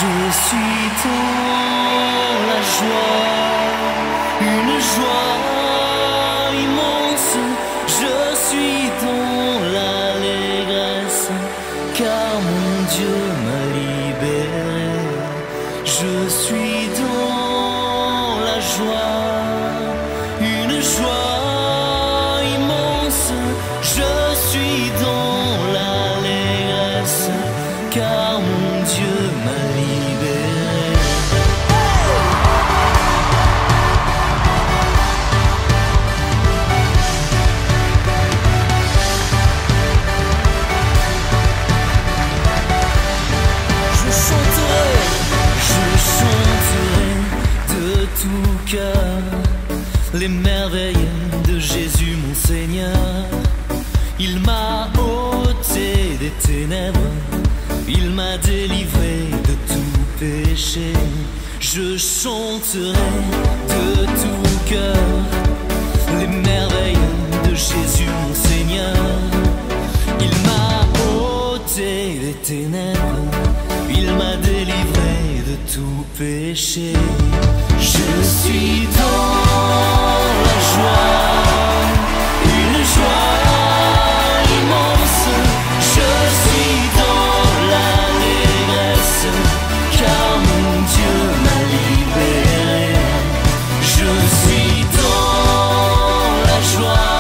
Je suis dans la joie, une joie immense. Je suis dans l'allégresse, car mon Dieu m'a libéré. Je suis dans la joie, une joie immense. Je suis dans l'allégresse, car mon Dieu m'a libéré. De tout cœur les merveilles de Jésus mon Seigneur. Il m'a ôté des ténèbres, il m'a délivré de tout péché. Je chanterai de tout cœur les merveilles de Jésus mon Seigneur. Il m'a ôté des ténèbres, il m'a délivré de tout péché. Je suis dans la joie, une joie immense. Je suis dans l'allégresse, car mon Dieu m'a libéré. Je suis dans la joie,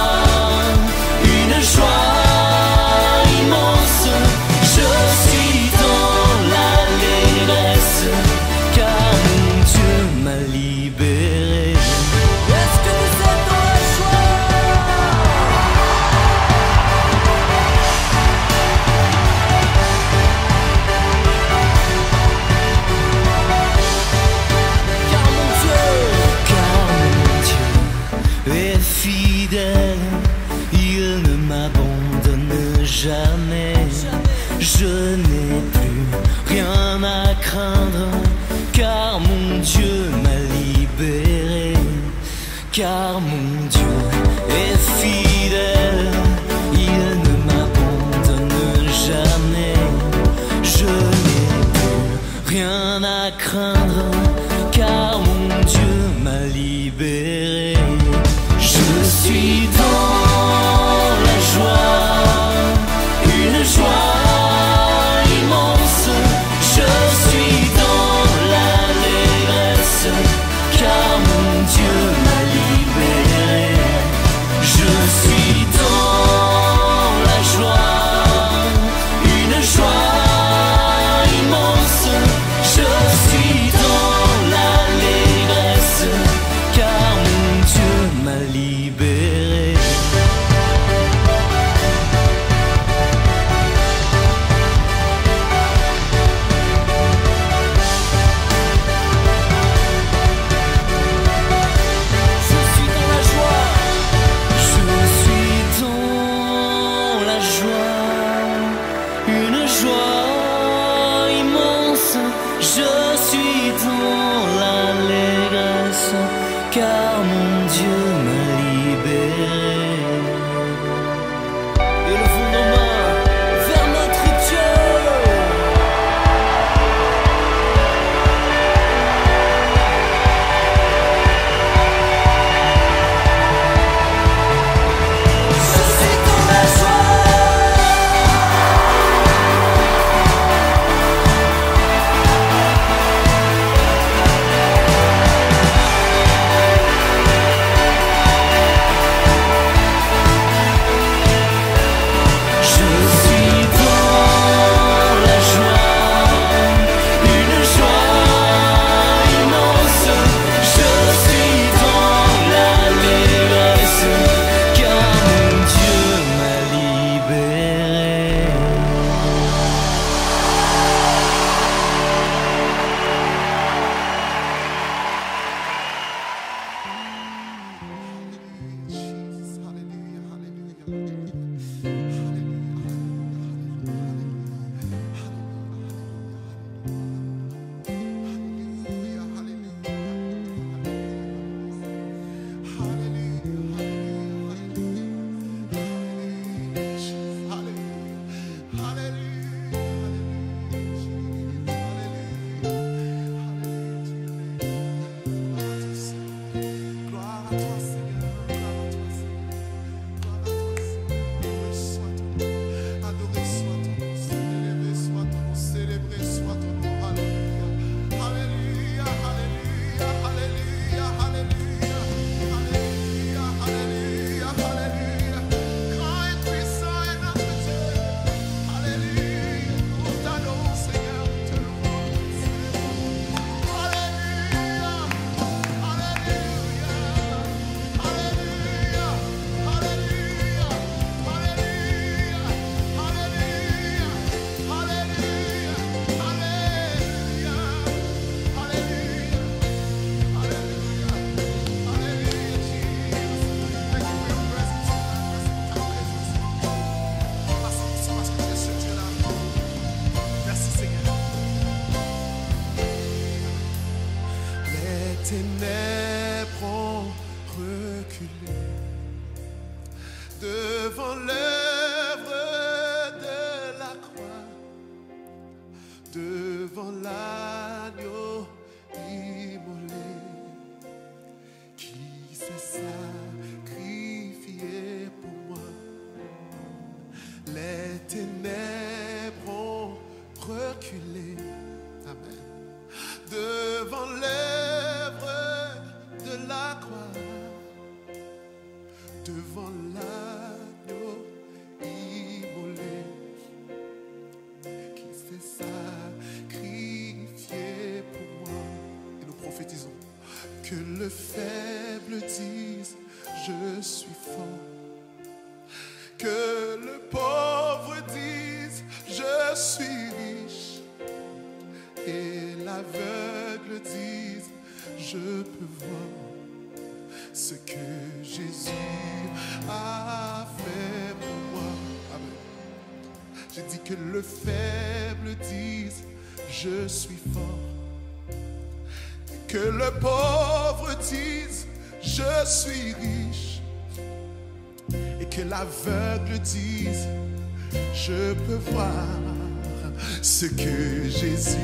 une joie immense. Je suis dans l'allégresse, car mon Dieu m'a libéré. Est-ce que vous êtes dans la joie? Car mon Dieu est fidèle, il ne m'abandonne jamais. Je n'ai plus rien à craindre, car mon Dieu m'a libéré. Car mon Dieu est fidèle, il ne m'abandonne jamais. Je n'ai plus rien à craindre, car mon Dieu m'a libéré. Je suis dans la joie, une joie immense. Je suis dans l'allégresse, car mon Dieu m'a libéré. Je suis dans la joie, une joie immense. Je suis dans l'allégresse, car mon Dieu m'a libéré. Je suis dans la joie, je suis dans la joie, une joie immense. Je suis dans l'allégresse, car mon Dieu m'a libéré. Élevons nos mains vers notre Dieu. Je suis dans la joie. Je ténèbres ont reculé devant l'œuvre de la croix, devant l'agneau immolé qui s'est sacrifié pour moi. Les ténèbres ont reculé, amen, devant l'œuvre de la croix, devant l'agneau immolé qui s'est sacrifié pour moi. Et nous prophétisons que le faible dise je suis fort, que le pauvre dise je suis riche, et l'aveugle dise je peux voir ce que Jésus a fait pour moi. Amen. J'ai dit que le faible dise je suis fort, que le pauvre dise je suis riche, et que l'aveugle dise je peux voir ce que Jésus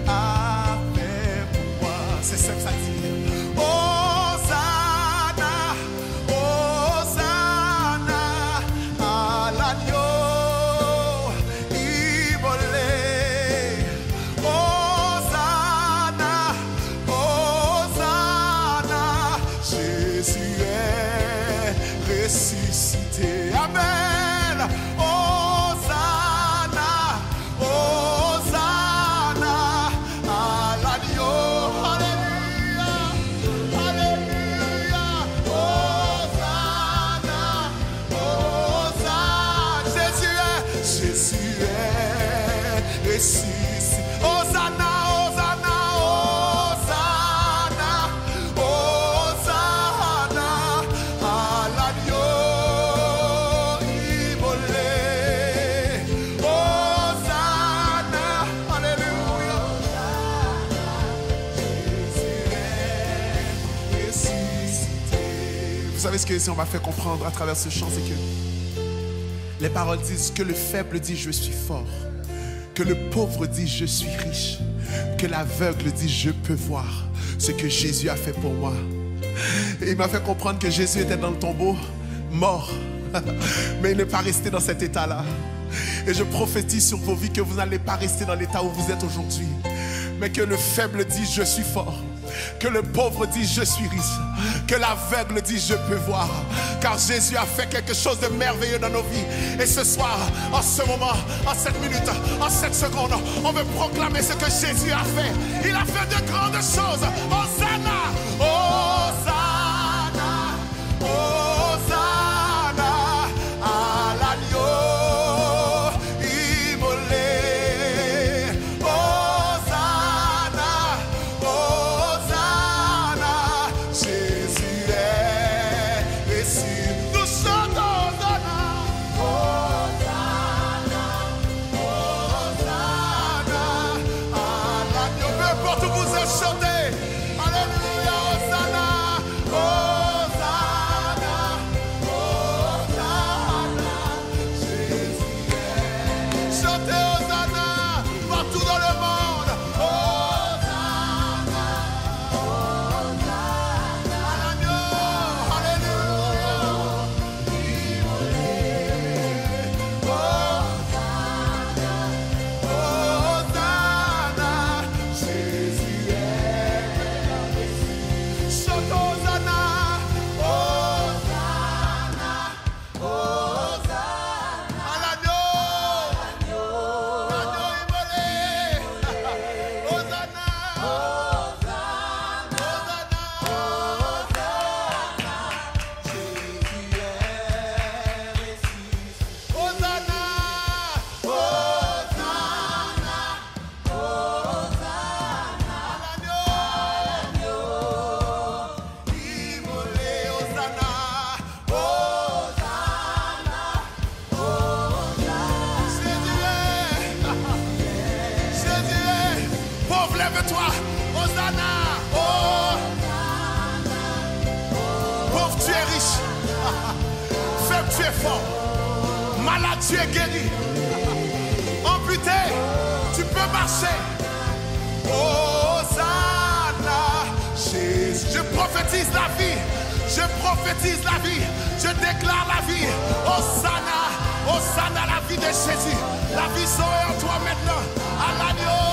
a fait pour moi. C'est ça que ça dit. Hosanna, Hosanna à l'agneau immolé. Hosanna, Hosanna, Jésus est ressuscité. Amen. Hosanna, Hosanna à l'agneau. Alléluia, Alléluia. Hosanna, Hosanna. Jésus est ressuscité. Hosanna, Hosanna, Hosanna, Hosanna à l'agneau immolé. Hosanna, Alléluia. Jésus est ressuscité. Vous savez ce que on m'a fait comprendre à travers ce chant, c'est que les paroles disent que le faible dit je suis fort, que le pauvre dit je suis riche, que l'aveugle dit je peux voir ce que Jésus a fait pour moi. Et il m'a fait comprendre que Jésus était dans le tombeau, mort, mais il n'est pas resté dans cet état-là. Et je prophétise sur vos vies que vous n'allez pas rester dans l'état où vous êtes aujourd'hui, mais que le faible dit je suis fort, que le pauvre dit je suis riche, que l'aveugle dit je peux voir, car Jésus a fait quelque chose de merveilleux dans nos vies. Et ce soir, en ce moment, en cette minute, en cette seconde, on veut proclamer ce que Jésus a fait. Il a fait de grandes choses. Hosanna, Hosanna, Hosanna à l'agneau immolé. Hosanna, Hosanna, Jésus est ressuscité. Nous chantons Hosanna, Hosanna, Hosanna à l'agneau. Peu importe où vous êtes, chantez. Alléluia, Hosanna, Hosanna, Hosanna, Jésus est. Chantez Hosanna partout dans le monde. Hosanna, Hosanna à l'agneau. Alléluia, immolé. Hosanna, Hosanna, Jésus est. Chante Hosanna, Hosanna, Hosanna à l'agneau, l'agneau immolé. Hosanna, Hosanna, Hosanna, Jésus est ressuscité. Hosanna, Hosanna, Hosanna à l'agneau immolé. es fort. Malade, tu es guéri. Amputé, tu peux marcher. Hosanna, Jésus. Je prophétise la vie. Je prophétise la vie. Je déclare la vie. Hosanna, Hosanna, la vie de Jésus. La vie sera en toi maintenant. À l'agneau.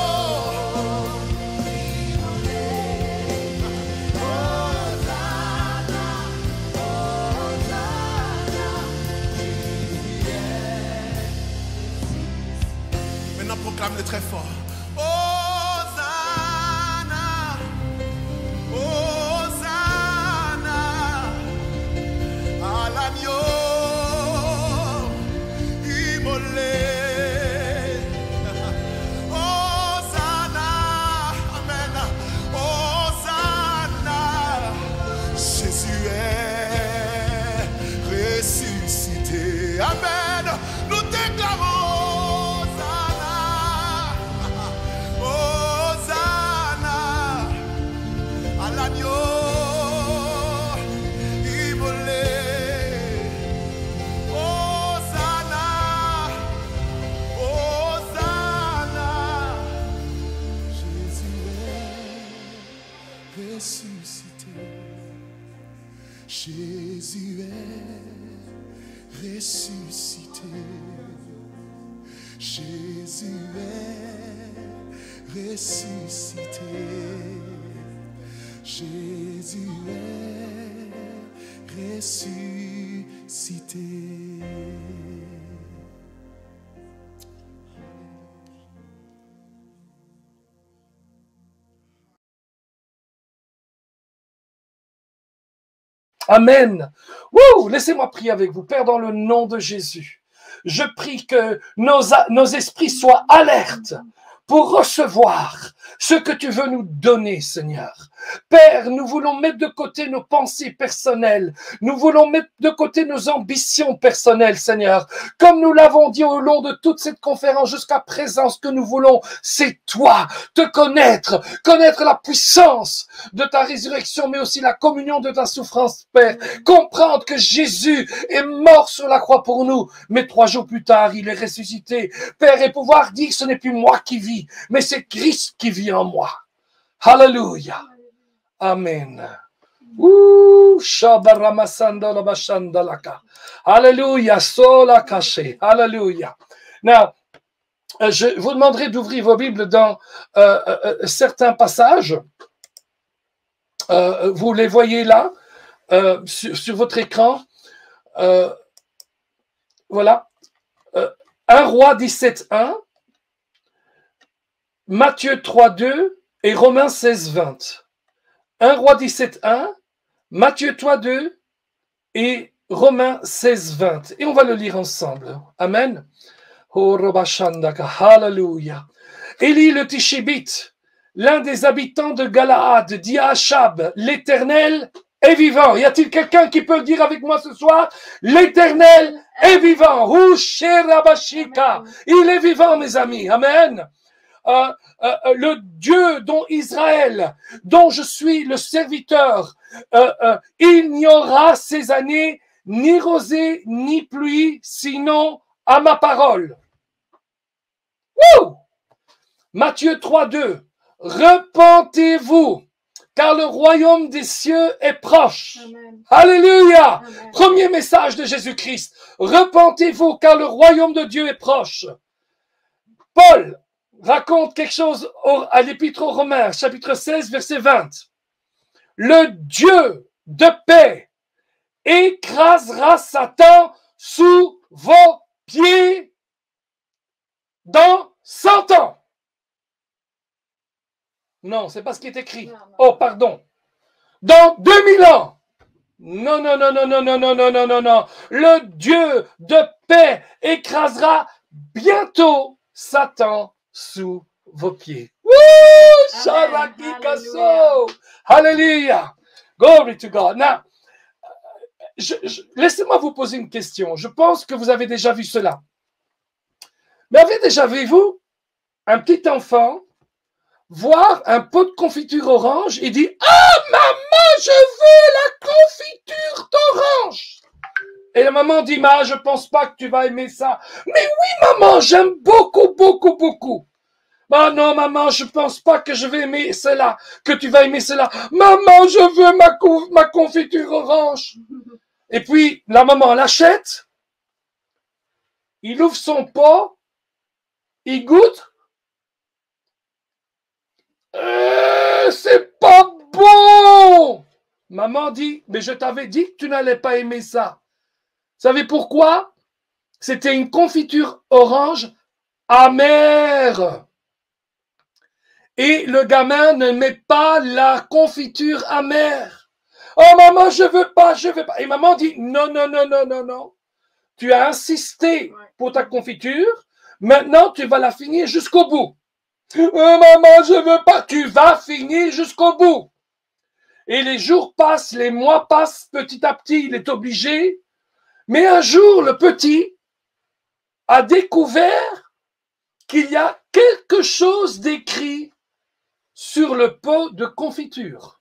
Maintenant, proclame-le très fort. Hosanna, Hosanna, à l'agneau immolé. Hosanna, amen. Hosanna, Jésus est ressuscité. Amen. Nous déclarons. Jésus est ressuscité. Jésus est ressuscité. Jésus est ressuscité. Amen. Wouh, laissez-moi prier avec vous. Père, dans le nom de Jésus, je prie que nos esprits soient alertes pour recevoir ce que tu veux nous donner, Seigneur. Père, nous voulons mettre de côté nos pensées personnelles. Nous voulons mettre de côté nos ambitions personnelles, Seigneur. Comme nous l'avons dit au long de toute cette conférence jusqu'à présent, ce que nous voulons, c'est toi, te connaître, connaître la puissance de ta résurrection, mais aussi la communion de ta souffrance, Père. Comprendre que Jésus est mort sur la croix pour nous, mais 3 jours plus tard, il est ressuscité. Père, et pouvoir dire, ce n'est plus moi qui vis, mais c'est Christ qui vit en moi. Hallelujah. Amen. Hallelujah. Sola caché. Hallelujah. Now, je vous demanderai d'ouvrir vos Bibles dans certains passages. Vous les voyez là, sur votre écran. Voilà. 1 Roi 17.1, Matthieu 3.2 et Romains 16.20. 1 Roi 17.1, Matthieu 3.2 et Romains 16.20. Et on va le lire ensemble. Amen. Hallelujah. Élie le Tishébite, l'un des habitants de Galaad, dit à Achab, l'Éternel est vivant. Y a-t-il quelqu'un qui peut le dire avec moi ce soir? L'Éternel est vivant. Il est vivant, mes amis. Amen. Le Dieu dont Israël, dont je suis le serviteur, il n'y aura ces années ni rosée ni pluie, sinon à ma parole. Woo! Matthieu 3.2. Repentez-vous, car le royaume des cieux est proche. Amen. Alléluia. Amen. Premier message de Jésus-Christ. Repentez-vous, car le royaume de Dieu est proche. Paul raconte quelque chose à l'Épître aux Romains, chapitre 16, verset 20. Le Dieu de paix écrasera Satan sous vos pieds dans 100 ans. Non, c'est pas ce qui est écrit. Non. Oh, pardon. Dans 2000 ans. Non, non, non, non, non, non, non, non, non, non, non. Le Dieu de paix écrasera bientôt Satan sous vos pieds. Woo! Hallelujah. Hallelujah. Glory to God. Now, laissez-moi vous poser une question. Je pense que vous avez déjà vu cela. Mais avez déjà vu-vous un petit enfant voir un pot de confiture orange et dit « Ah, maman, je veux la confiture d'orange !» Et la maman dit, je pense pas que tu vas aimer ça. Mais oui, maman, j'aime beaucoup, beaucoup, beaucoup. Ah non, maman, je pense pas que je vais aimer cela, que tu vas aimer cela. Maman, je veux ma confiture orange. Et puis, la maman l'achète. Il ouvre son pot. Il goûte. C'est pas bon. Maman dit, mais je t'avais dit que tu n'allais pas aimer ça. Vous savez pourquoi? C'était une confiture orange amère. Et le gamin ne met pas la confiture amère. Oh maman, je veux pas, je veux pas. Et maman dit, non, non, non, non, non, non. Tu as insisté pour ta confiture. Maintenant, tu vas la finir jusqu'au bout. Maman, je veux pas. Tu vas finir jusqu'au bout. Et les jours passent, les mois passent, petit à petit, il est obligé. Mais un jour, le petit a découvert qu'il y a quelque chose d'écrit sur le pot de confiture.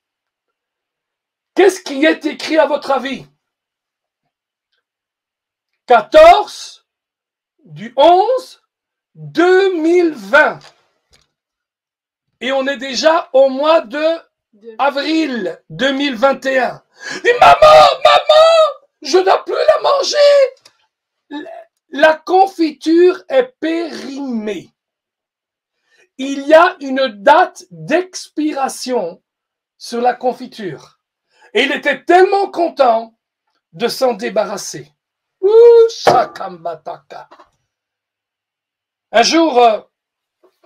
Qu'est-ce qui est écrit à votre avis? 14 du 11 2020. Et on est déjà au mois de avril 2021. Et maman, je ne dois plus la manger. La confiture est périmée. Il y a une date d'expiration sur la confiture. Et il était tellement content de s'en débarrasser. Un jour,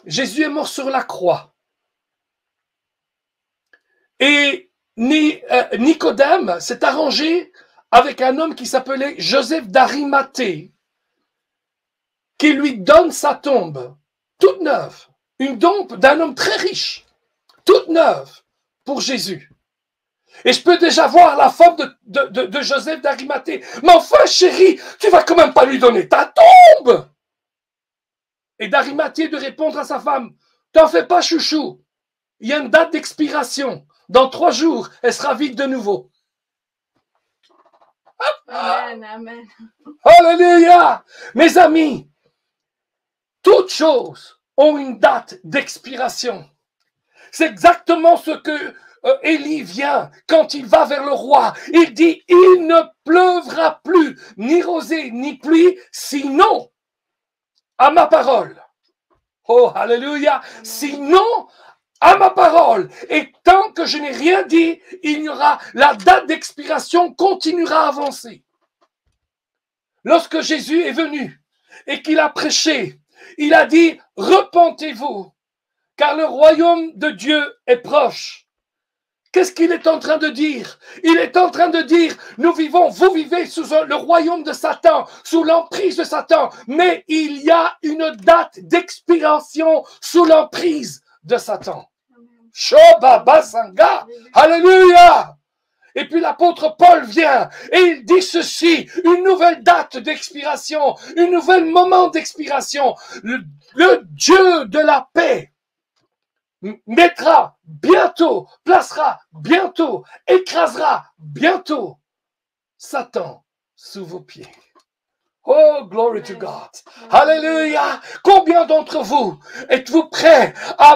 Jésus est mort sur la croix. Et Nicodème s'est arrangé avec un homme qui s'appelait Joseph d'Arimathée, qui lui donne sa tombe, toute neuve. Une tombe d'un homme très riche, toute neuve, pour Jésus. Et je peux déjà voir la femme de Joseph d'Arimathée. Mais enfin, chérie, tu vas quand même pas lui donner ta tombe. Et d'Arimathée de répondre à sa femme, t'en fais pas, chouchou. Il y a une date d'expiration. Dans 3 jours, elle sera vide de nouveau. Amen, amen. Alléluia! Mes amis, toutes choses ont une date d'expiration. C'est exactement ce que Élie vient quand il va vers le roi. Il dit, il ne pleuvra plus, ni rosée, ni pluie, sinon à ma parole. Oh, alléluia! Sinon à ma parole. Et tant que je n'ai rien dit, il y aura, la date d'expiration continuera à avancer. Lorsque Jésus est venu et qu'il a prêché, il a dit, repentez-vous, car le royaume de Dieu est proche. Qu'est-ce qu'il est en train de dire? Il est en train de dire, vous vivez sous le royaume de Satan, sous l'emprise de Satan, mais il y a une date d'expiration sous l'emprise de Satan. Shobabasanga, alléluia. Et puis l'apôtre Paul vient et il dit ceci, une nouvelle date d'expiration, un nouvel moment d'expiration. Le Dieu de la paix mettra bientôt, placera bientôt, écrasera bientôt Satan sous vos pieds. Oh, glory to God. Alléluia. Combien d'entre vous êtes-vous prêts à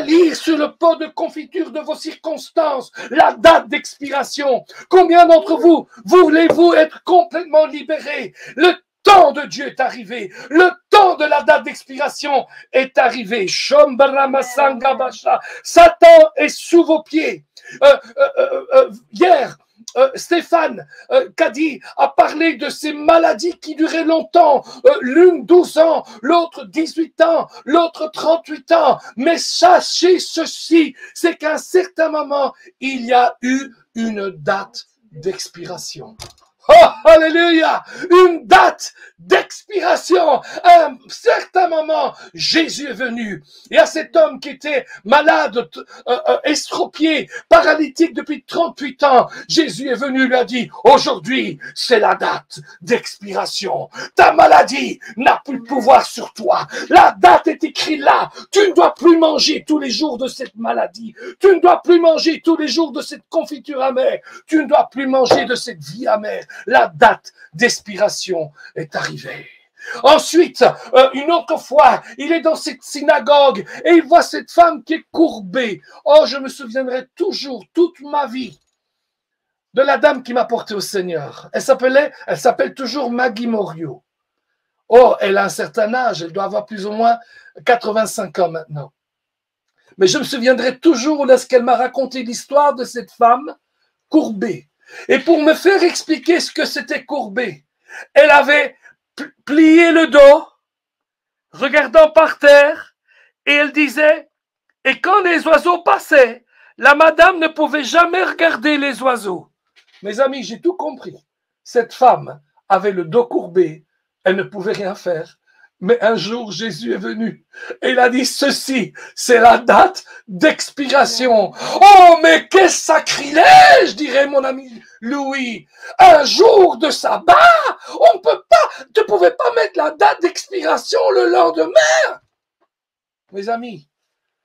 lire sur le pot de confiture de vos circonstances la date d'expiration? Combien d'entre vous voulez-vous être complètement libérés? Le temps de Dieu est arrivé. Le temps de la date d'expiration est arrivé. Satan est sous vos pieds. Hier, Stéphane Kadi a parlé de ces maladies qui duraient longtemps, l'une 12 ans, l'autre 18 ans, l'autre 38 ans. Mais sachez ceci, c'est qu'à un certain moment, il y a eu une date d'expiration. Oh, alléluia! Une date d'expiration. À un certain moment, Jésus est venu. Et à cet homme qui était malade, estropié, paralytique depuis 38 ans, Jésus est venu, lui a dit, aujourd'hui, c'est la date d'expiration. Ta maladie n'a plus de pouvoir sur toi. La date est écrite là. Tu ne dois plus manger tous les jours de cette maladie. Tu ne dois plus manger tous les jours de cette confiture amère. Tu ne dois plus manger de cette vie amère. La date d'expiration est arrivée. Ensuite, une autre fois, il est dans cette synagogue et il voit cette femme qui est courbée. Oh, je me souviendrai toujours, toute ma vie, de la dame qui m'a porté au Seigneur. Elle s'appelle toujours Maggie Morio. Oh, elle a un certain âge, elle doit avoir plus ou moins 85 ans maintenant. Mais je me souviendrai toujours lorsqu'elle m'a raconté l'histoire de cette femme courbée. Et pour me faire expliquer ce que c'était courbé, elle avait plié le dos, regardant par terre, et elle disait, et quand les oiseaux passaient, la madame ne pouvait jamais regarder les oiseaux. Mes amis, j'ai tout compris. Cette femme avait le dos courbé, elle ne pouvait rien faire. Mais un jour, Jésus est venu et il a dit, ceci, c'est la date d'expiration. Oh, mais quel sacrilège, dirait mon ami Louis. Un jour de sabbat, on ne peut pas, tu ne pouvais pas mettre la date d'expiration le lendemain. Mes amis,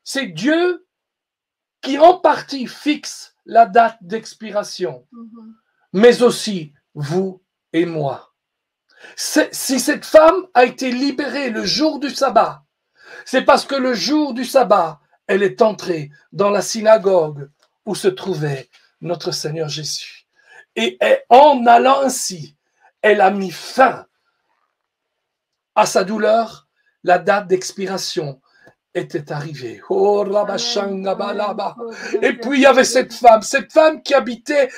c'est Dieu qui en partie fixe la date d'expiration, mais aussi vous et moi. Si cette femme a été libérée le jour du sabbat, c'est parce que le jour du sabbat, elle est entrée dans la synagogue où se trouvait notre Seigneur Jésus. Et en allant ainsi, elle a mis fin à sa douleur. La date d'expiration était arrivée. Oh, et puis il y avait cette femme qui habitait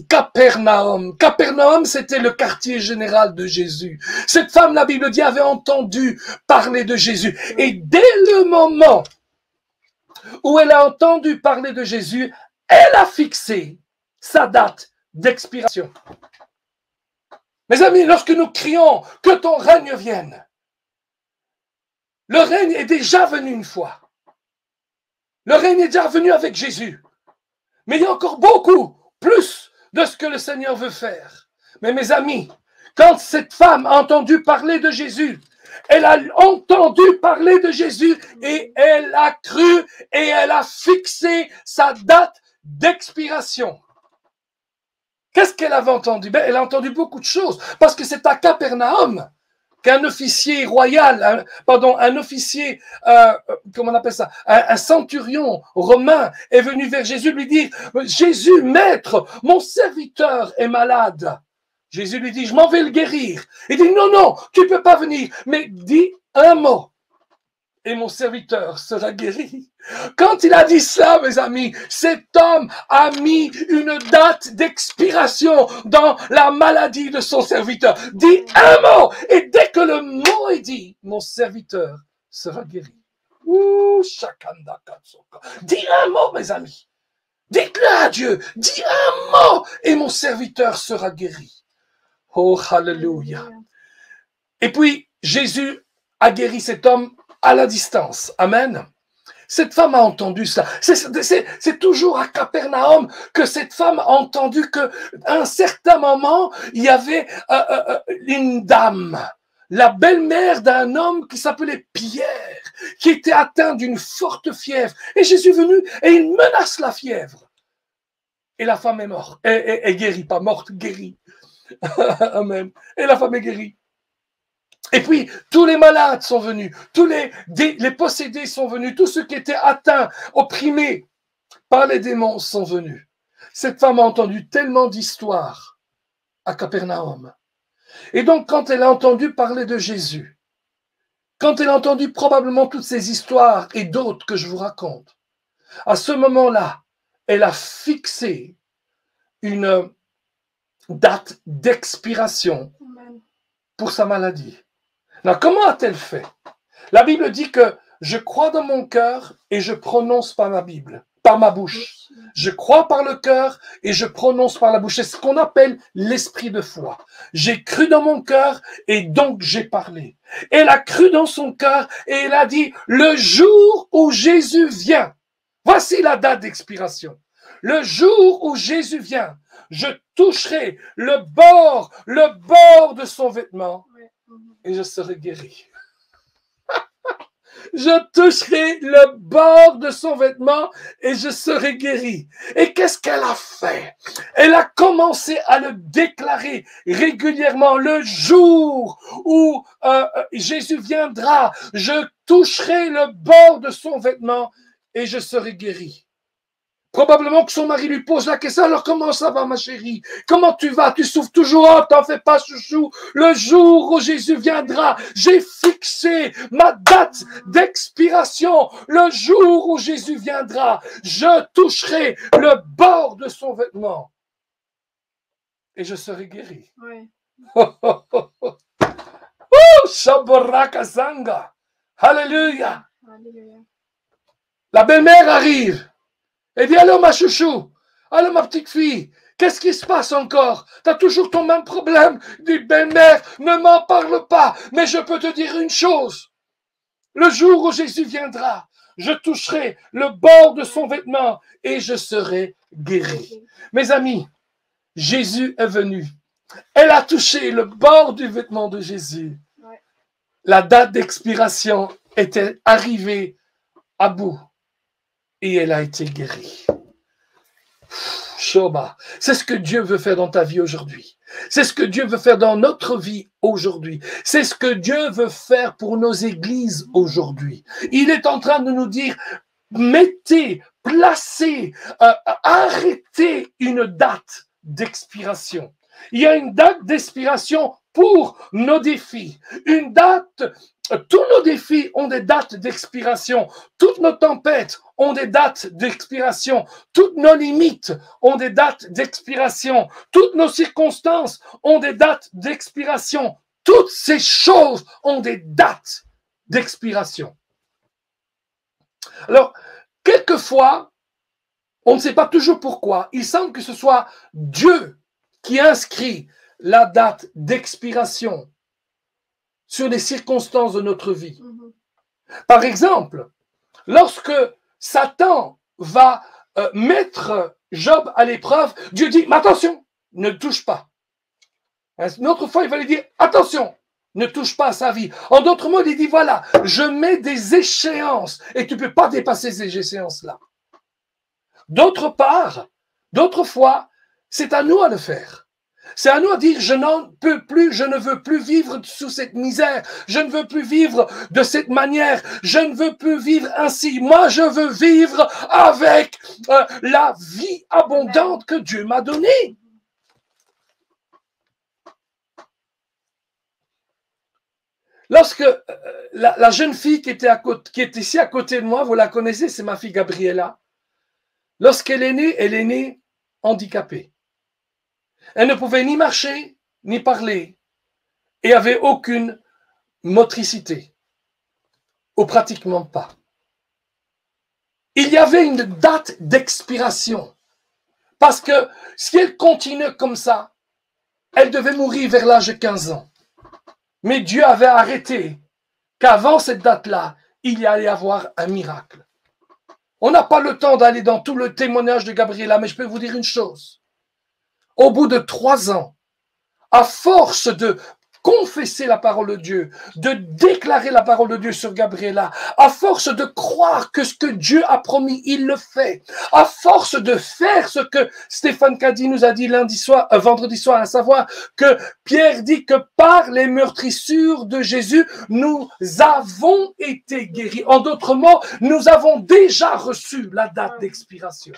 Capernaum. Capernaum, c'était le quartier général de Jésus. Cette femme, la Bible dit, avait entendu parler de Jésus. Et dès le moment où elle a entendu parler de Jésus, elle a fixé sa date d'expiration. Mes amis, lorsque nous crions que ton règne vienne, le règne est déjà venu une fois. Le règne est déjà venu avec Jésus. Mais il y a encore beaucoup plus de ce que le Seigneur veut faire. Mais mes amis, quand cette femme a entendu parler de Jésus, elle a entendu parler de Jésus et elle a cru et elle a fixé sa date d'expiration. Qu'est-ce qu'elle avait entendu? Elle a entendu beaucoup de choses parce que c'est à Capernaum qu'un officier royal, un officier, comment on appelle ça, un centurion romain est venu vers Jésus lui dire, Jésus, maître, mon serviteur est malade. Jésus lui dit, je m'en vais le guérir. Il dit, non, non, tu ne peux pas venir, mais dis un mot et mon serviteur sera guéri. Quand il a dit ça, mes amis, cet homme a mis une date d'expiration dans la maladie de son serviteur. Dis un mot, et dès que le mot est dit, mon serviteur sera guéri. Ouh, dis un mot, mes amis. Dites-le à Dieu. Dis un mot, et mon serviteur sera guéri. Oh, hallelujah. Et puis, Jésus a guéri cet homme à la distance. Amen. Cette femme a entendu ça. C'est toujours à Capernaum que cette femme a entendu qu'à un certain moment, il y avait une dame, la belle-mère d'un homme qui s'appelait Pierre, qui était atteint d'une forte fièvre. Et Jésus est venu et il menace la fièvre. Et la femme est morte, est guérie, pas morte, guérie. Amen. Et la femme est guérie. Et puis, tous les malades sont venus, tous les possédés sont venus, tous ceux qui étaient atteints, opprimés par les démons sont venus. Cette femme a entendu tellement d'histoires à Capernaum. Et donc, quand elle a entendu parler de Jésus, quand elle a entendu probablement toutes ces histoires et d'autres que je vous raconte, à ce moment-là, elle a fixé une date d'expiration pour sa maladie. Alors, comment a-t-elle fait? La Bible dit que je crois dans mon cœur et je prononce par ma Bible, par ma bouche. Je crois par le cœur et je prononce par la bouche. C'est ce qu'on appelle l'esprit de foi. J'ai cru dans mon cœur et donc j'ai parlé. Elle a cru dans son cœur et elle a dit, le jour où Jésus vient, voici la date d'expiration. Le jour où Jésus vient, je toucherai le bord de son vêtement et je serai guéri. Je toucherai le bord de son vêtement et je serai guéri. Et qu'est-ce qu'elle a fait? Elle a commencé à le déclarer régulièrement. Le jour où Jésus viendra, je toucherai le bord de son vêtement et je serai guéri. Probablement que son mari lui pose la question, alors comment ça va ma chérie? Comment tu vas? Tu souffres toujours? Oh, t'en fais pas chouchou. Le jour où Jésus viendra, j'ai fixé ma date d'expiration. Le jour où Jésus viendra, je toucherai le bord de son vêtement et je serai guéri. Ouais. Shabarakazanga. Alléluia. Alléluia. La belle-mère arrive. Elle dit, allô ma chouchou, allô ma petite fille, qu'est-ce qui se passe encore? Tu as toujours ton même problème. Dit, belle-mère, ne m'en parle pas, mais je peux te dire une chose. Le jour où Jésus viendra, je toucherai le bord de son vêtement et je serai guéri. Mes amis, Jésus est venu. Elle a touché le bord du vêtement de Jésus. Ouais. La date d'expiration était arrivée à bout. Et elle a été guérie. Shoba. C'est ce que Dieu veut faire dans ta vie aujourd'hui. C'est ce que Dieu veut faire dans notre vie aujourd'hui. C'est ce que Dieu veut faire pour nos églises aujourd'hui. Il est en train de nous dire, mettez, placez, arrêtez une date d'expiration. Il y a une date d'expiration pour nos défis. Une date. Tous nos défis ont des dates d'expiration. Toutes nos tempêtes ont des dates d'expiration. Toutes nos limites ont des dates d'expiration. Toutes nos circonstances ont des dates d'expiration. Toutes ces choses ont des dates d'expiration. Alors, quelquefois, on ne sait pas toujours pourquoi. Il semble que ce soit Dieu qui inscrit la date d'expiration sur les circonstances de notre vie. Par exemple, lorsque Satan va mettre Job à l'épreuve, Dieu dit, mais attention, ne touche pas. Une autre fois, il va lui dire, attention, ne touche pas à sa vie. En d'autres mots, il dit, voilà, je mets des échéances et tu ne peux pas dépasser ces échéances-là. D'autre part, d'autres fois, c'est à nous à le faire. C'est à nous à dire, je n'en peux plus, je ne veux plus vivre sous cette misère, je ne veux plus vivre de cette manière, je ne veux plus vivre ainsi. Moi, je veux vivre avec la vie abondante que Dieu m'a donnée. Lorsque la jeune fille qui est ici à côté de moi, vous la connaissez, c'est ma fille Gabriella. Lorsqu'elle est née handicapée. Elle ne pouvait ni marcher, ni parler, et avait aucune motricité, ou pratiquement pas. Il y avait une date d'expiration, parce que si elle continuait comme ça, elle devait mourir vers l'âge de 15 ans. Mais Dieu avait arrêté qu'avant cette date-là, il y allait avoir un miracle. On n'a pas le temps d'aller dans tout le témoignage de Gabriella, mais je peux vous dire une chose. Au bout de 3 ans, à force de confesser la parole de Dieu, de déclarer la parole de Dieu sur Gabriella, à force de croire que ce que Dieu a promis, il le fait, à force de faire ce que Stéphane Caddy nous a dit vendredi soir, à savoir que Pierre dit que par les meurtrissures de Jésus, nous avons été guéris. En d'autres mots, nous avons déjà reçu la date d'expiration.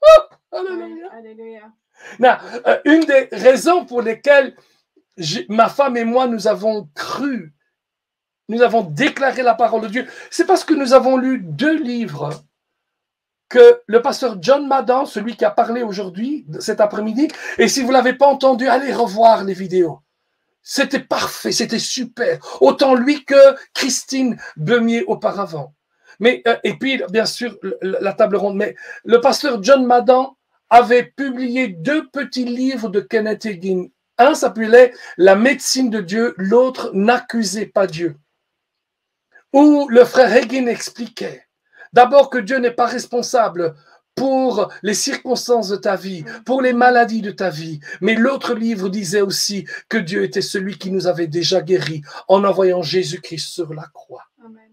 Oh, alléluia. Alléluia. Non, une des raisons pour lesquelles ma femme et moi, nous avons cru, nous avons déclaré la parole de Dieu, c'est parce que nous avons lu 2 livres que le pasteur John Madan, celui qui a parlé aujourd'hui, cet après-midi, et si vous ne l'avez pas entendu, allez revoir les vidéos. C'était parfait, c'était super. Autant lui que Christine Beumier auparavant. Mais, et puis, bien sûr, la table ronde. Mais le pasteur John Madan avait publié 2 petits livres de Kenneth Hagin. Un s'appelait « La médecine de Dieu », l'autre « N'accusez pas Dieu », où le frère Hagin expliquait d'abord que Dieu n'est pas responsable pour les circonstances de ta vie, pour les maladies de ta vie. Mais l'autre livre disait aussi que Dieu était celui qui nous avait déjà guéris en envoyant Jésus-Christ sur la croix. Amen.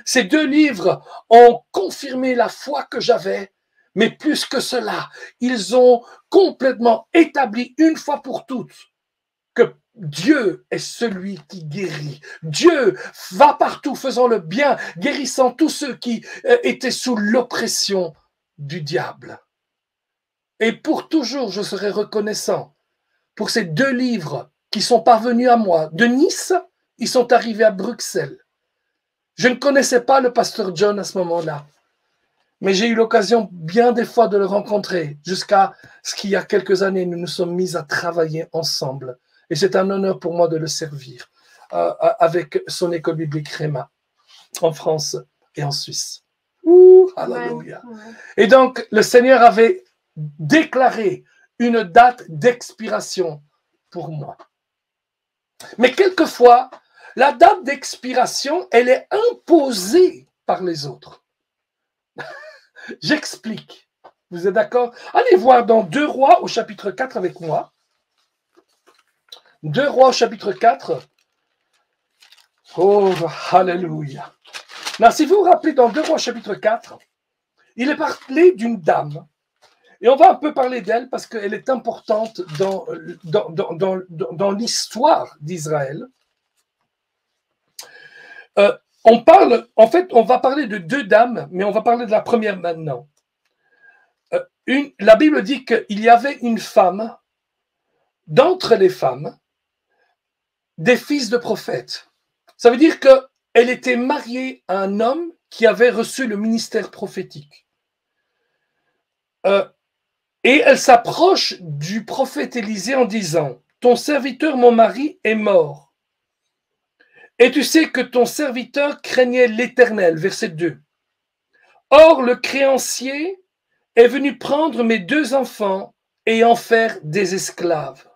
Ces deux livres ont confirmé la foi que j'avais, mais plus que cela, ils ont complètement établi une fois pour toutes que Dieu est celui qui guérit. Dieu va partout faisant le bien, guérissant tous ceux qui étaient sous l'oppression du diable. Et pour toujours, je serai reconnaissant pour ces deux livres qui sont parvenus à moi. De Nice, ils sont arrivés à Bruxelles. Je ne connaissais pas le pasteur John à ce moment-là, mais j'ai eu l'occasion bien des fois de le rencontrer jusqu'à ce qu'il y a quelques années, nous nous sommes mis à travailler ensemble. Et c'est un honneur pour moi de le servir avec son école biblique Réma en France et en Suisse. Ouh, alléluia. Et donc, le Seigneur avait déclaré une date d'expiration pour moi. Mais quelquefois, la date d'expiration, elle est imposée par les autres. J'explique. Vous êtes d'accord? Allez voir dans 2 Rois au chapitre 4 avec moi. 2 Rois au chapitre 4. Oh, alléluia. Là, si vous vous rappelez, dans 2 Rois chapitre 4, il est parlé d'une dame. Et on va un peu parler d'elle parce qu'elle est importante dans l'histoire d'Israël. On va parler de 2 dames, mais on va parler de la première maintenant. La Bible dit qu'il y avait une femme, d'entre les femmes, des fils de prophètes. Ça veut dire qu'elle était mariée à un homme qui avait reçu le ministère prophétique. Et elle s'approche du prophète Élisée en disant, « Ton serviteur, mon mari, est mort. Et tu sais que ton serviteur craignait l'Éternel. » Verset 2. « Or, le créancier est venu prendre mes 2 enfants et en faire des esclaves. »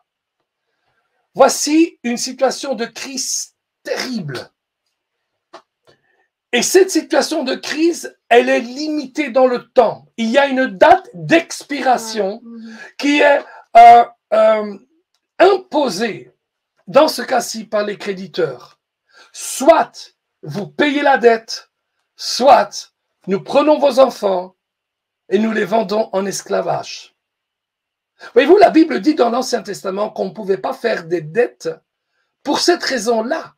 Voici une situation de crise terrible. Et cette situation de crise, elle est limitée dans le temps. Il y a une date d'expiration qui est imposée, dans ce cas-ci, par les créditeurs. Soit vous payez la dette, soit nous prenons vos enfants et nous les vendons en esclavage. Voyez-vous, la Bible dit dans l'Ancien Testament qu'on ne pouvait pas faire des dettes pour cette raison-là.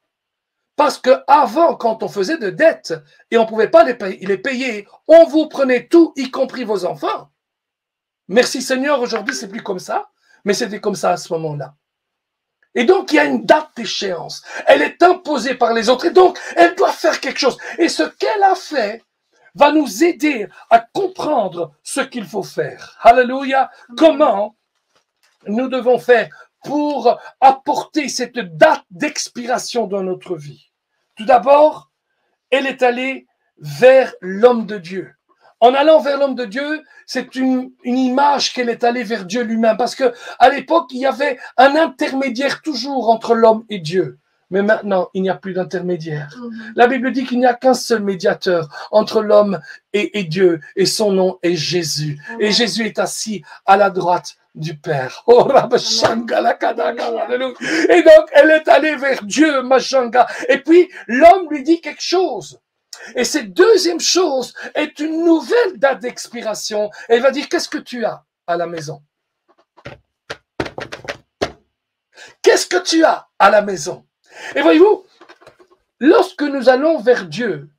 Parce qu'avant, quand on faisait de dettes et on ne pouvait pas les payer, on vous prenait tout, y compris vos enfants. Merci Seigneur, aujourd'hui, c'est plus comme ça, mais c'était comme ça à ce moment-là. Et donc, il y a une date d'échéance. Elle est imposée par les autres et donc, elle doit faire quelque chose. Et ce qu'elle a fait va nous aider à comprendre ce qu'il faut faire. Alléluia. Comment nous devons faire pour apporter cette date d'expiration dans notre vie. Tout d'abord, elle est allée vers l'homme de Dieu. En allant vers l'homme de Dieu, c'est une image qu'elle est allée vers Dieu lui-même. Parce que à l'époque, il y avait un intermédiaire toujours entre l'homme et Dieu. Mais maintenant, il n'y a plus d'intermédiaire. La Bible dit qu'il n'y a qu'un seul médiateur entre l'homme et Dieu. Et son nom est Jésus. Et Jésus est assis à la droite du Père. Oh, et donc, elle est allée vers Dieu, Machanga. Et puis, l'homme lui dit quelque chose. Et cette deuxième chose est une nouvelle date d'expiration. Elle va dire, qu'est-ce que tu as à la maison? Qu'est-ce que tu as à la maison? Et voyez-vous, lorsque nous allons vers Dieu,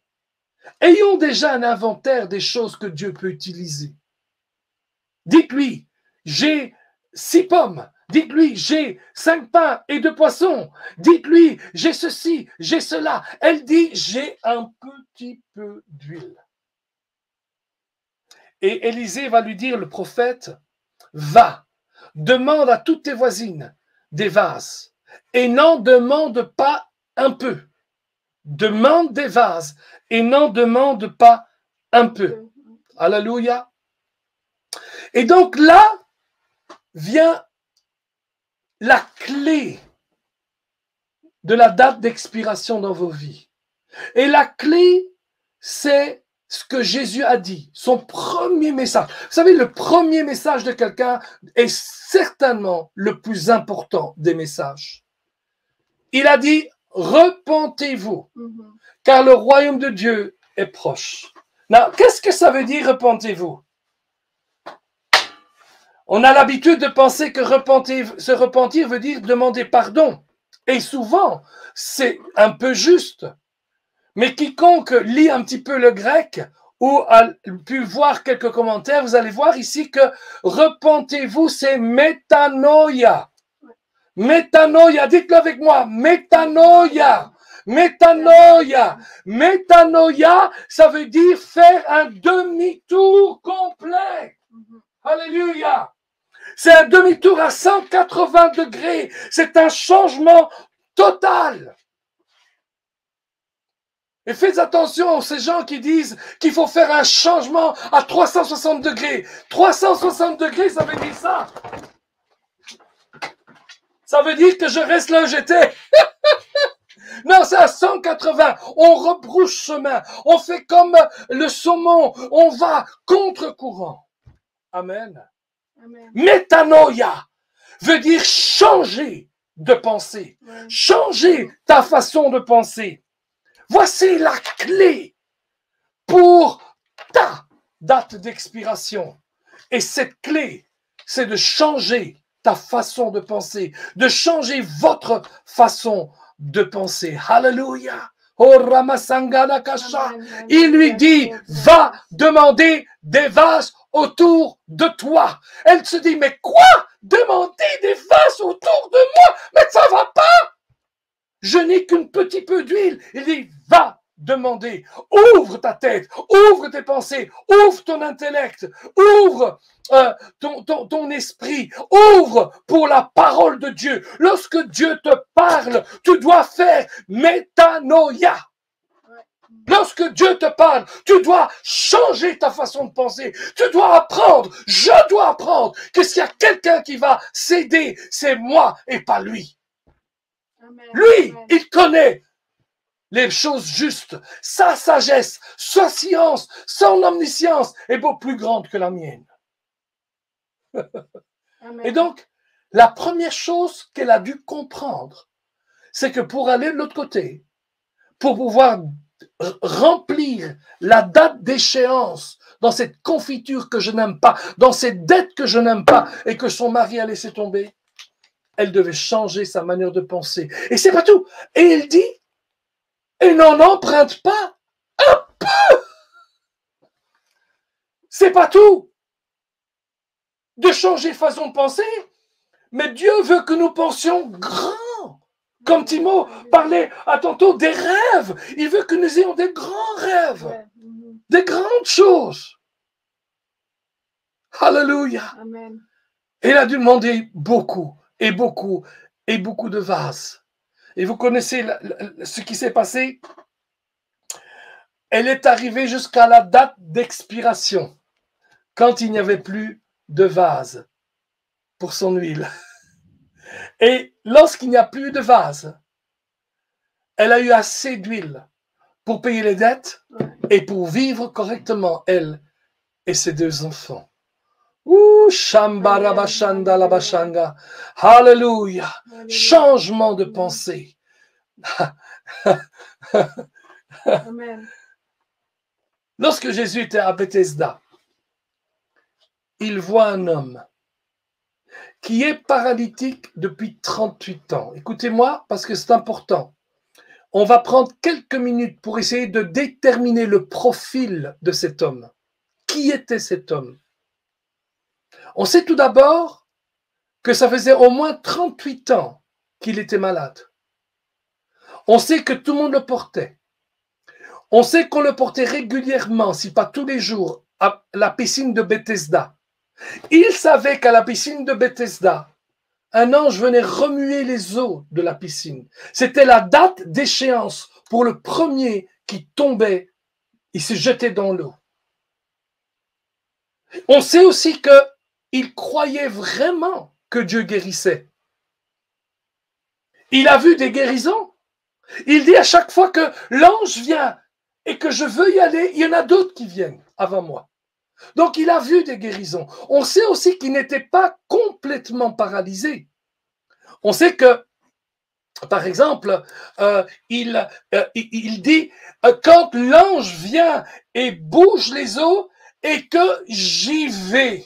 ayons déjà un inventaire des choses que Dieu peut utiliser. Dites-lui, j'ai 6 pommes. Dites-lui, j'ai 5 pains et 2 poissons. Dites-lui, j'ai ceci, j'ai cela. Elle dit, j'ai un petit peu d'huile. Et Élisée va lui dire, le prophète, va, demande à toutes tes voisines des vases et n'en demande pas un peu. Demande des vases et n'en demande pas un peu. Alléluia. Et donc là vient la clé de la date d'expiration dans vos vies. Et la clé, c'est ce que Jésus a dit, son premier message. Vous savez, le premier message de quelqu'un est certainement le plus important des messages. Il a dit, repentez-vous, car le royaume de Dieu est proche. Now, qu'est-ce que ça veut dire, repentez-vous? On a l'habitude de penser que se repentir veut dire demander pardon. Et souvent, c'est un peu juste. Mais quiconque lit un petit peu le grec ou a pu voir quelques commentaires, vous allez voir ici que repentez-vous, c'est métanoïa. Métanoïa, dites-le avec moi, métanoïa. Métanoïa. Métanoïa, ça veut dire faire un demi-tour complet. Alléluia. C'est un demi-tour à 180 degrés. C'est un changement total. Et faites attention à ces gens qui disent qu'il faut faire un changement à 360 degrés. 360 degrés, ça veut dire ça. Ça veut dire que je reste là où j'étais. Non, c'est à 180. On rebrousse chemin. On fait comme le saumon. On va contre-courant. Amen. Amen. Métanoïa veut dire changer de pensée. Ouais. Changer ta façon de penser. Voici la clé pour ta date d'expiration. Et cette clé, c'est de changer ta façon de penser, de changer votre façon de penser. Alléluia. Oh, Ramasangana Kasha. Amen. Il lui dit, va demander des vases autour de toi. Elle se dit, mais quoi? Demander des vases autour de moi? Mais ça va pas! Je n'ai qu'un petit peu d'huile. Il dit, va demander. Ouvre ta tête, ouvre tes pensées, ouvre ton intellect, ouvre ton esprit, ouvre pour la parole de Dieu. Lorsque Dieu te parle, tu dois faire métanoïa. Lorsque Dieu te parle, tu dois changer ta façon de penser. Tu dois apprendre, je dois apprendre que s'il y a quelqu'un qui va s'aider, c'est moi et pas lui. Amen. Lui, Amen. il connaît les choses justes. Sa sagesse, sa science, son omniscience est beaucoup plus grande que la mienne. Amen. Et donc, la première chose qu'elle a dû comprendre, c'est que pour aller de l'autre côté, pour pouvoir remplir la date d'échéance dans cette confiture que je n'aime pas, dans cette dette que je n'aime pas et que son mari a laissé tomber, elle devait changer sa manière de penser. Et c'est pas tout. Et il dit, et n'en emprunte pas un peu. C'est pas tout. De changer façon de penser, mais Dieu veut que nous pensions grand. Comme Timo parlait à tantôt des rêves. Il veut que nous ayons des grands rêves, Ouais. des grandes choses. Alléluia. Amen. Et il a dû demander beaucoup, et beaucoup, et beaucoup de vases. Et vous connaissez ce qui s'est passé? Elle est arrivée jusqu'à la date d'expiration, quand il n'y avait plus de vase pour son huile. Et lorsqu'il n'y a plus de vase, elle a eu assez d'huile pour payer les dettes et pour vivre correctement, elle et ses deux enfants. Ouh, Shambarabashanda Labashanga. Alléluia. Alléluia. Changement de pensée. Amen. Lorsque Jésus était à Bethesda, il voit un homme qui est paralytique depuis 38 ans. Écoutez-moi, parce que c'est important. On va prendre quelques minutes pour essayer de déterminer le profil de cet homme. Qui était cet homme? On sait tout d'abord que ça faisait au moins 38 ans qu'il était malade. On sait que tout le monde le portait. On sait qu'on le portait régulièrement, si pas tous les jours, à la piscine de Bethesda. Il savait qu'à la piscine de Bethesda, un ange venait remuer les eaux de la piscine. C'était la date d'échéance pour le premier qui tombait, il se jetait dans l'eau. On sait aussi qu'il croyait vraiment que Dieu guérissait. Il a vu des guérisons. Il dit à chaque fois que l'ange vient et que je veux y aller, il y en a d'autres qui viennent avant moi. Donc, il a vu des guérisons. On sait aussi qu'il n'était pas complètement paralysé. On sait que, par exemple, il dit, quand l'ange vient et bouge les eaux et que j'y vais,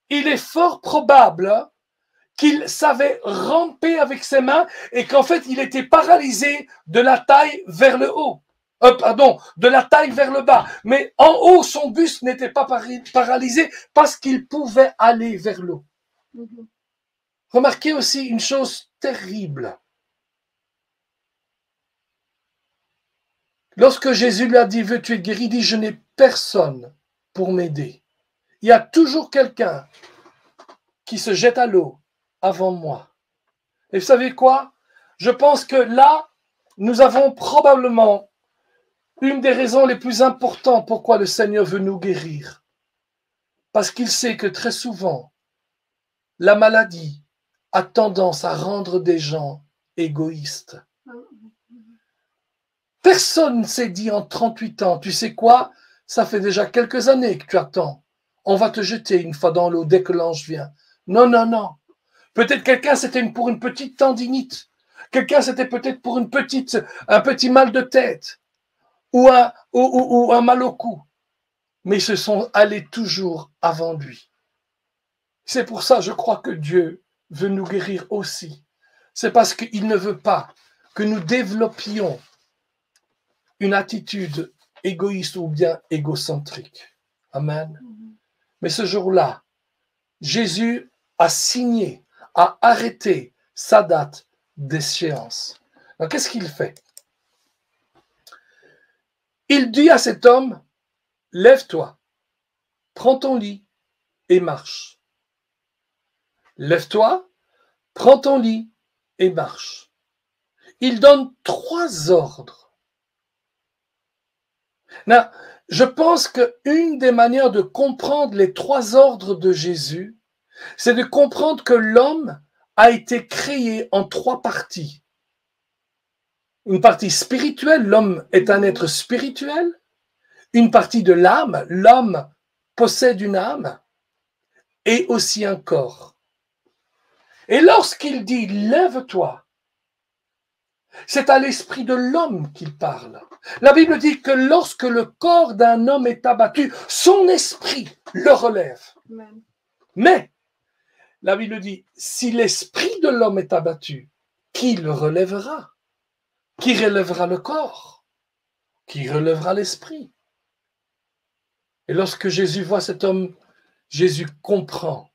il est fort probable qu'il savait ramper avec ses mains et qu'en fait, il était paralysé de la taille vers le haut. De la taille vers le bas. Mais en haut, son buste n'était pas paralysé parce qu'il pouvait aller vers l'eau. Mhm. Remarquez aussi une chose terrible. Lorsque Jésus lui a dit, veux-tu être guéri? Il dit, je n'ai personne pour m'aider. Il y a toujours quelqu'un qui se jette à l'eau avant moi. Et vous savez quoi? Je pense que là, nous avons probablement une des raisons les plus importantes pourquoi le Seigneur veut nous guérir. Parce qu'il sait que très souvent, la maladie a tendance à rendre des gens égoïstes. Personne ne s'est dit en 38 ans, tu sais quoi? Ça fait déjà quelques années que tu attends. On va te jeter une fois dans l'eau dès que l'ange vient. Non, non, non. Peut-être quelqu'un c'était pour une petite tendinite. Quelqu'un c'était peut-être pour un petit mal de tête. Ou un mal au cou. Mais ils se sont allés toujours avant lui. C'est pour ça, je crois que Dieu veut nous guérir aussi. C'est parce qu'il ne veut pas que nous développions une attitude égoïste ou bien égocentrique. Amen. Mais ce jour-là, Jésus a signé, a arrêté sa date d'échéance. Alors, qu'est-ce qu'il fait? Il dit à cet homme, lève-toi, prends ton lit et marche. Lève-toi, prends ton lit et marche. Il donne 3 ordres. Now, je pense qu'une des manières de comprendre les 3 ordres de Jésus, c'est de comprendre que l'homme a été créé en 3 parties. Une partie spirituelle, l'homme est un être spirituel. Une partie de l'âme, l'homme possède une âme et aussi un corps. Et lorsqu'il dit « lève-toi », c'est à l'esprit de l'homme qu'il parle. La Bible dit que lorsque le corps d'un homme est abattu, son esprit le relève. Amen. Mais, la Bible dit, si l'esprit de l'homme est abattu, qui le relèvera? Qui relèvera le corps? Qui relèvera l'esprit? Et lorsque Jésus voit cet homme, Jésus comprend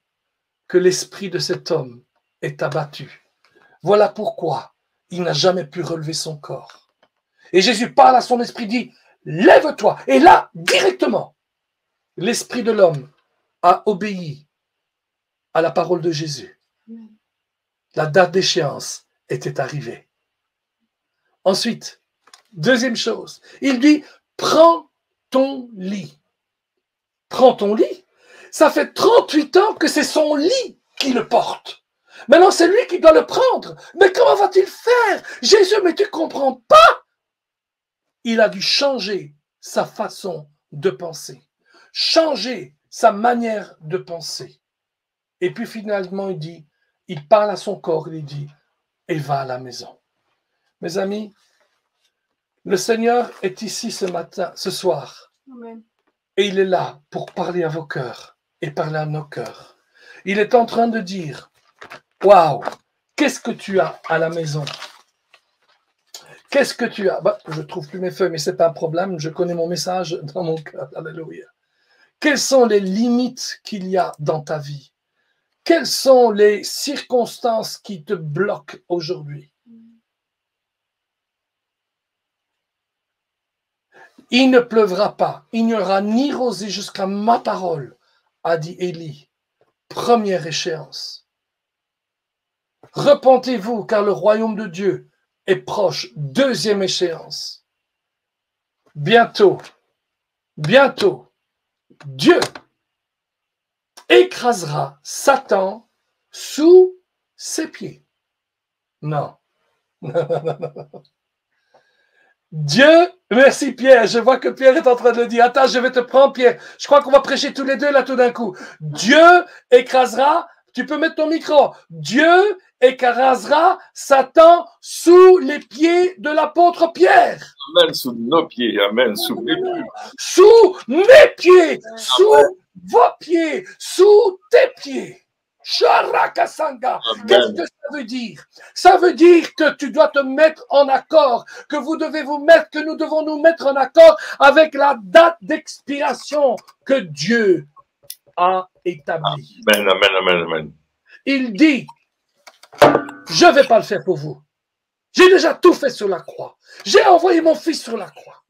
que l'esprit de cet homme est abattu. Voilà pourquoi il n'a jamais pu relever son corps. Et Jésus parle à son esprit, dit, lève-toi. Et là, directement, l'esprit de l'homme a obéi à la parole de Jésus. La date d'échéance était arrivée. Ensuite, deuxième chose, il dit, prends ton lit. Prends ton lit. Ça fait 38 ans que c'est son lit qui le porte. Maintenant, c'est lui qui doit le prendre. Mais comment va-t-il faire? Jésus, mais tu ne comprends pas. Il a dû changer sa façon de penser. Changer sa manière de penser. Et puis finalement, il parle à son corps, il dit, et va à la maison. Mes amis, le Seigneur est ici ce soir. Amen. Et il est là pour parler à vos cœurs et parler à nos cœurs. Il est en train de dire, waouh, qu'est-ce que tu as à la maison? Qu'est-ce que tu as? Je ne trouve plus mes feuilles, mais ce n'est pas un problème. Je connais mon message dans mon cœur. Alléluia. Quelles sont les limites qu'il y a dans ta vie? Quelles sont les circonstances qui te bloquent aujourd'hui? Il ne pleuvra pas, il n'y aura ni rosée jusqu'à ma parole, a dit Élie. Première échéance. Repentez-vous, car le royaume de Dieu est proche. Deuxième échéance. Bientôt, Dieu écrasera Satan sous ses pieds. Non. Dieu, merci Pierre, je vois que Pierre est en train de le dire. Attends, je vais te prendre Pierre. Je crois qu'on va prêcher tous les deux là tout d'un coup. Dieu écrasera, tu peux mettre ton micro. Dieu écrasera Satan sous les pieds de l'apôtre Pierre. Amen, sous nos pieds. Amen, sous mes pieds. Sous mes pieds, sous vos pieds, sous tes pieds. Sharakasanga. Qu'est-ce que ça veut dire? Ça veut dire que tu dois te mettre en accord, que vous devez vous mettre, que nous devons nous mettre en accord avec la date d'expiration que Dieu a établie. Amen, amen, amen, amen. Il dit, je ne vais pas le faire pour vous. J'ai déjà tout fait sur la croix. J'ai envoyé mon fils sur la croix.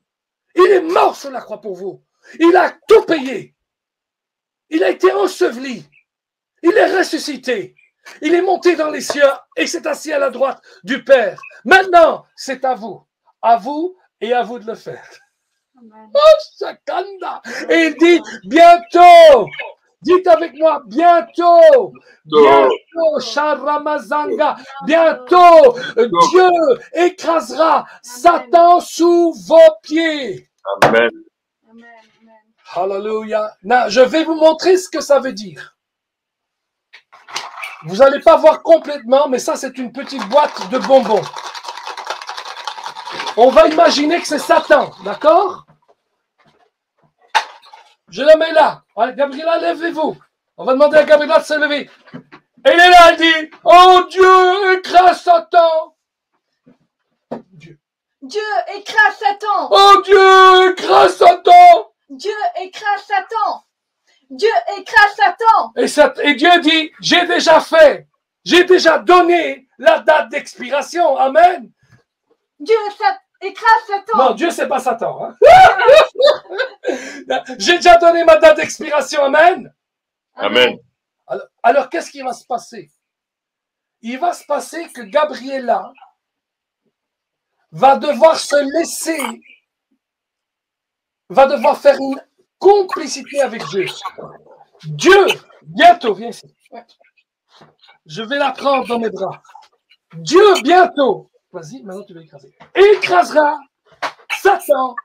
Il est mort sur la croix pour vous. Il a tout payé. Il a été enseveli. Il est ressuscité. Il est monté dans les cieux et s'est assis à la droite du Père. Maintenant, c'est à vous et à vous de le faire. Amen. Oh, Shakanda. Et il dit, bientôt, dites avec moi, bientôt, bientôt, Sharamazanga, bientôt, Dieu écrasera Satan sous vos pieds. Amen. Amen. Amen. Hallelujah. Now, je vais vous montrer ce que ça veut dire. Vous n'allez pas voir complètement, mais ça, c'est une petite boîte de bonbons. On va imaginer que c'est Satan, d'accord? Je le mets là. Allez, Gabriela, levez-vous. On va demander à Gabriela de se lever. Elle est là, elle dit, oh Dieu, écrase Satan. Dieu. Dieu écrase Satan. Oh Dieu, écrase Satan. Dieu écrase Satan. Dieu écrase Satan. Et Dieu dit, j'ai déjà fait. J'ai déjà donné la date d'expiration. Amen. Dieu écrase Satan. Non, Dieu, c'est pas Satan. Hein? J'ai déjà donné ma date d'expiration. Amen. Amen. Alors qu'est-ce qui va se passer? Il va se passer que Gabriela va devoir se laisser, va devoir faire une complicité avec Dieu. Dieu, bientôt, viens ici. Je vais la prendre dans mes bras. Dieu, bientôt, vas-y, maintenant tu vas écraser. Écrasera Satan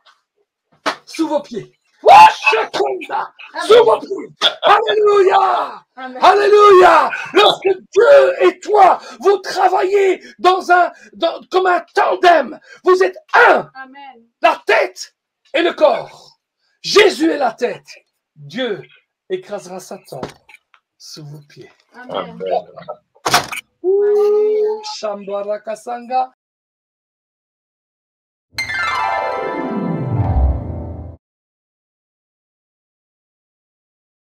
sous vos pieds. Sous vos pieds. Alléluia. Amen. Alléluia. Lorsque Dieu et toi, vous travaillez comme un tandem, vous êtes un, Amen. la tête et le corps. Jésus est la tête. Dieu écrasera Satan sous vos pieds. Amen. Amen. Shambarakasanga.